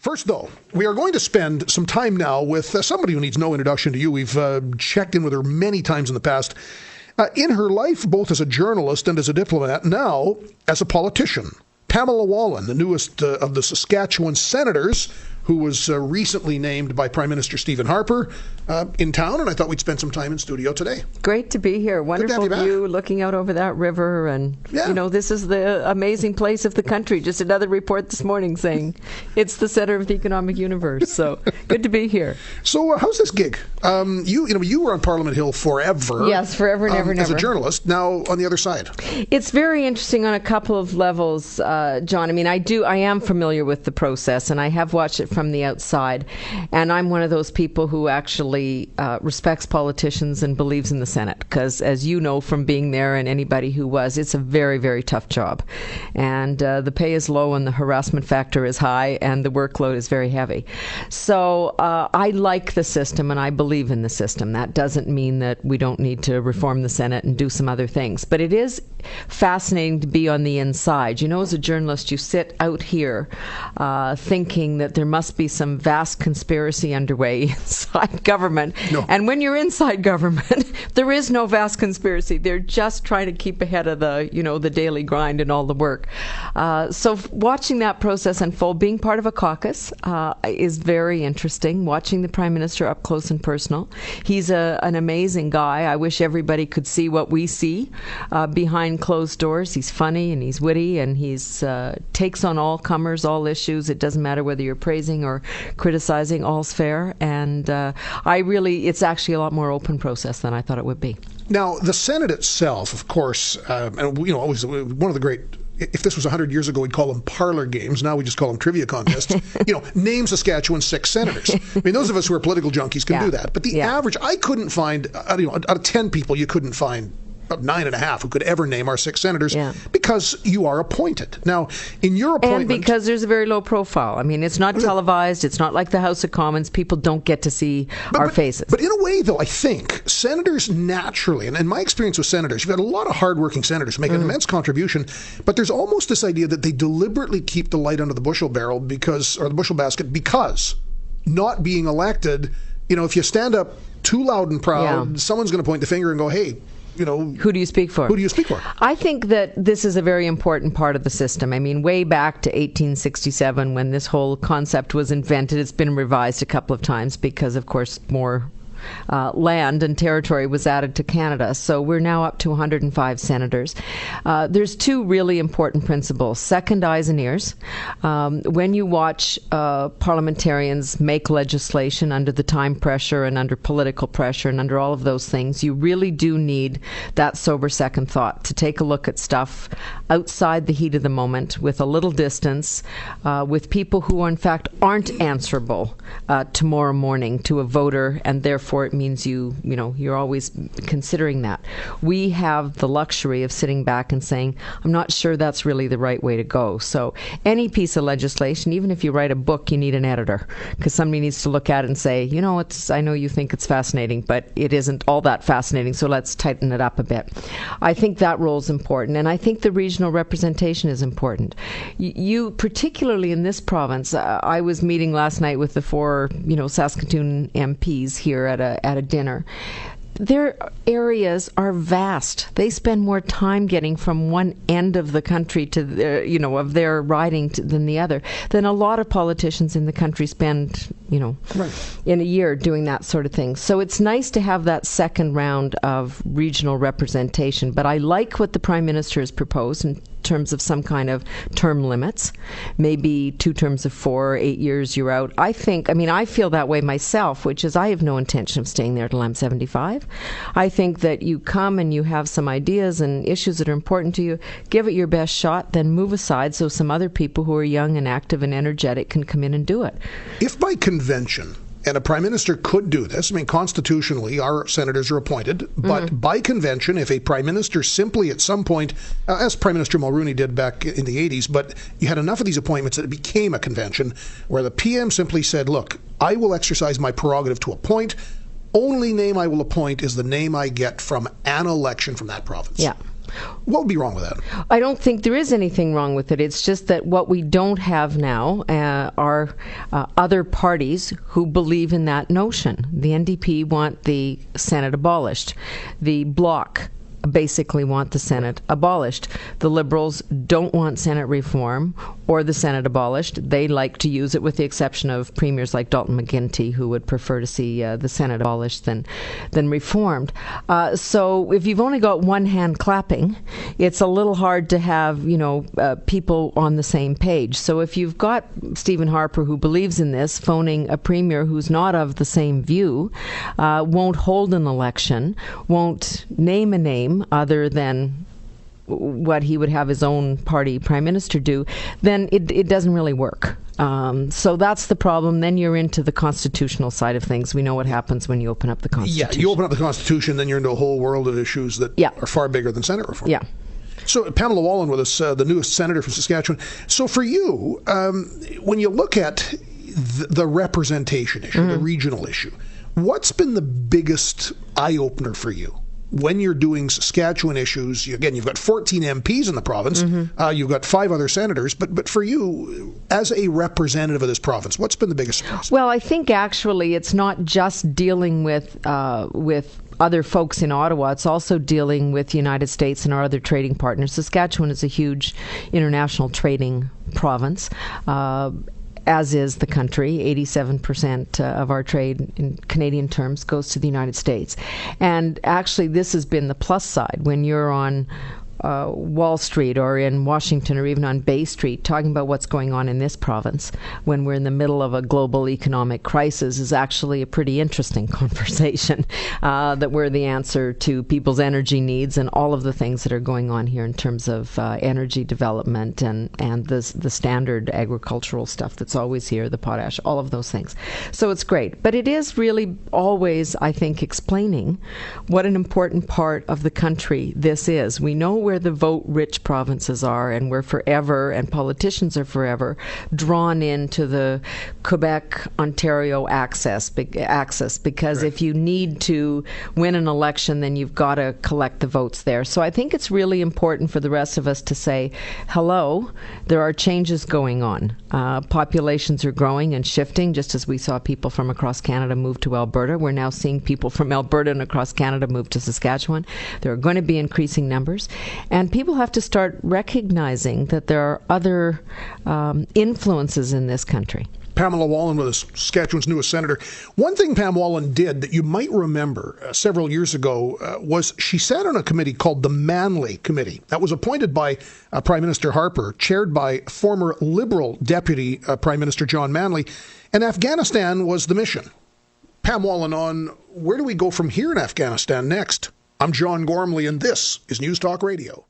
First, though, we are going to spend some time now with somebody who needs no introduction to you. We've checked in with her many times in the past. In her life, both as a journalist and as a diplomat, now as a politician. Pamela Wallin, the newest of the Saskatchewan senators, who was recently named by Prime Minister Stephen Harper in town, and I thought we'd spend some time in studio today. Great to be here. Wonderful view, looking out over that river, and this is the amazing place of the country. Just another report this morning saying it's the center of the economic universe. So good to be here. So how's this gig? You were on Parliament Hill forever. Yes, forever and ever and ever. As a journalist, now on the other side. It's very interesting on a couple of levels, John. I mean, I am familiar with the process, and I have watched it from the outside, and I'm one of those people who actually respects politicians and believes in the Senate, because as you know from being there, and anybody who was, it's a very, very tough job, and the pay is low and the harassment factor is high and the workload is very heavy. So I like the system and I believe in the system. That doesn't mean that we don't need to reform the Senate and do some other things, but it is fascinating to be on the inside. You know, as a journalist, you sit out here thinking that there must be some vast conspiracy underway inside government. No. And when you're inside government, there is no vast conspiracy. They're just trying to keep ahead of the daily grind and all the work. So watching that process unfold, being part of a caucus is very interesting. Watching the Prime Minister up close and personal. He's an amazing guy. I wish everybody could see what we see behind closed doors. He's funny and he's witty and he's takes on all comers, all issues. It doesn't matter whether you're praising or criticizing, all's fair. And it's actually a lot more open process than I thought it would be. Now, the Senate itself, of course, it was one of the great. If this was 100 years ago, we'd call them parlor games. Now we just call them trivia contests. Name Saskatchewan's 6 senators. I mean, those of us who are political junkies can do that. But the average, I couldn't find, out of 10 people, you couldn't find 9.5 who could ever name our 6 senators because you are appointed. Now, in your appointment... And because there's a very low profile. I mean, it's not televised. It's not like the House of Commons. People don't get to see our faces. But in a way, though, I think senators naturally, and in my experience with senators, you've got a lot of hardworking senators who make an immense contribution, but there's almost this idea that they deliberately keep the light under the bushel barrel or the bushel basket because not being elected, if you stand up too loud and proud, someone's going to point the finger and go, hey, who do you speak for? Who do you speak for? I think that this is a very important part of the system. I mean, way back to 1867 when this whole concept was invented, it's been revised a couple of times because, of course, more land and territory was added to Canada. So we're now up to 105 senators. There's 2 really important principles. Second, eyes and ears. When you watch parliamentarians make legislation under the time pressure and under political pressure and under all of those things, you really do need that sober second thought to take a look at stuff outside the heat of the moment with a little distance, with people who, in fact, aren't answerable tomorrow morning to a voter, and therefore it means you're always considering that. We have the luxury of sitting back and saying, I'm not sure that's really the right way to go. So any piece of legislation, even if you write a book, you need an editor because somebody needs to look at it and say, I know you think it's fascinating, but it isn't all that fascinating, so let's tighten it up a bit. I think that role is important, and I think the regional representation is important. You, particularly in this province, I was meeting last night with the 4, Saskatoon MPs here at a dinner. Their areas are vast. They spend more time getting from one end of the country to of their riding than the other than a lot of politicians in the country spend, in a year doing that sort of thing. So it's nice to have that second round of regional representation. But I like what the Prime Minister has proposed in terms of some kind of term limits, maybe 2 terms of 4, 8 years, you're out. I feel that way myself, which is I have no intention of staying there till I'm 75. I think that you come and you have some ideas and issues that are important to you, give it your best shot, then move aside so some other people who are young and active and energetic can come in and do it. If by convention, and a Prime Minister could do this. I mean, constitutionally, our senators are appointed. But by convention, if a Prime Minister simply at some point, as Prime Minister Mulroney did back in the 80s, but you had enough of these appointments that it became a convention where the PM simply said, look, I will exercise my prerogative to appoint. Only name I will appoint is the name I get from an election from that province. Yeah. What would be wrong with that? I don't think there is anything wrong with it. It's just that what we don't have now are other parties who believe in that notion. The NDP want the Senate abolished. The Bloc basically want the Senate abolished. The Liberals don't want Senate reform or the Senate abolished. They like to use it, with the exception of premiers like Dalton McGuinty, who would prefer to see the Senate abolished than reformed. So if you've only got one hand clapping, it's a little hard to have people on the same page. So if you've got Stephen Harper, who believes in this, phoning a premier who's not of the same view, won't hold an election, won't name a name other than what he would have his own party prime minister do, then it doesn't really work. So that's the problem. Then you're into the constitutional side of things. We know what happens when you open up the Constitution. Yeah, you open up the Constitution, then you're into a whole world of issues that are far bigger than Senate reform. Yeah. So Pamela Wallin with us, the newest senator from Saskatchewan. So for you, when you look at the representation issue, the regional issue, what's been the biggest eye-opener for you? When you're doing Saskatchewan issues, again, you've got 14 MPs in the province, you've got 5 other senators, but for you, as a representative of this province, what's been the biggest surprise? Well, I think actually it's not just dealing with other folks in Ottawa, it's also dealing with the United States and our other trading partners. Saskatchewan is a huge international trading province. As is the country. 87% of our trade in Canadian terms goes to the United States. And actually, this has been the plus side. When you're on Wall Street or in Washington or even on Bay Street talking about what's going on in this province when we're in the middle of a global economic crisis is actually a pretty interesting conversation, that we're the answer to people's energy needs and all of the things that are going on here in terms of energy development and the standard agricultural stuff that's always here, the potash, all of those things. So it's great. But it is really always, I think, explaining what an important part of the country this is. We know where the vote-rich provinces are, and we're forever, and politicians are forever, drawn into the Quebec-Ontario axis, because if you need to win an election, then you've got to collect the votes there. So I think it's really important for the rest of us to say, hello, there are changes going on. Populations are growing and shifting, just as we saw people from across Canada move to Alberta. We're now seeing people from Alberta and across Canada move to Saskatchewan. There are going to be increasing numbers. And people have to start recognizing that there are other influences in this country. Pamela Wallin with us, Saskatchewan's newest senator. One thing Pam Wallin did that you might remember several years ago was she sat on a committee called the Manley Committee. That was appointed by Prime Minister Harper, chaired by former Liberal Deputy Prime Minister John Manley, and Afghanistan was the mission. Pam Wallin on where do we go from here in Afghanistan next? I'm John Gormley, and this is News Talk Radio.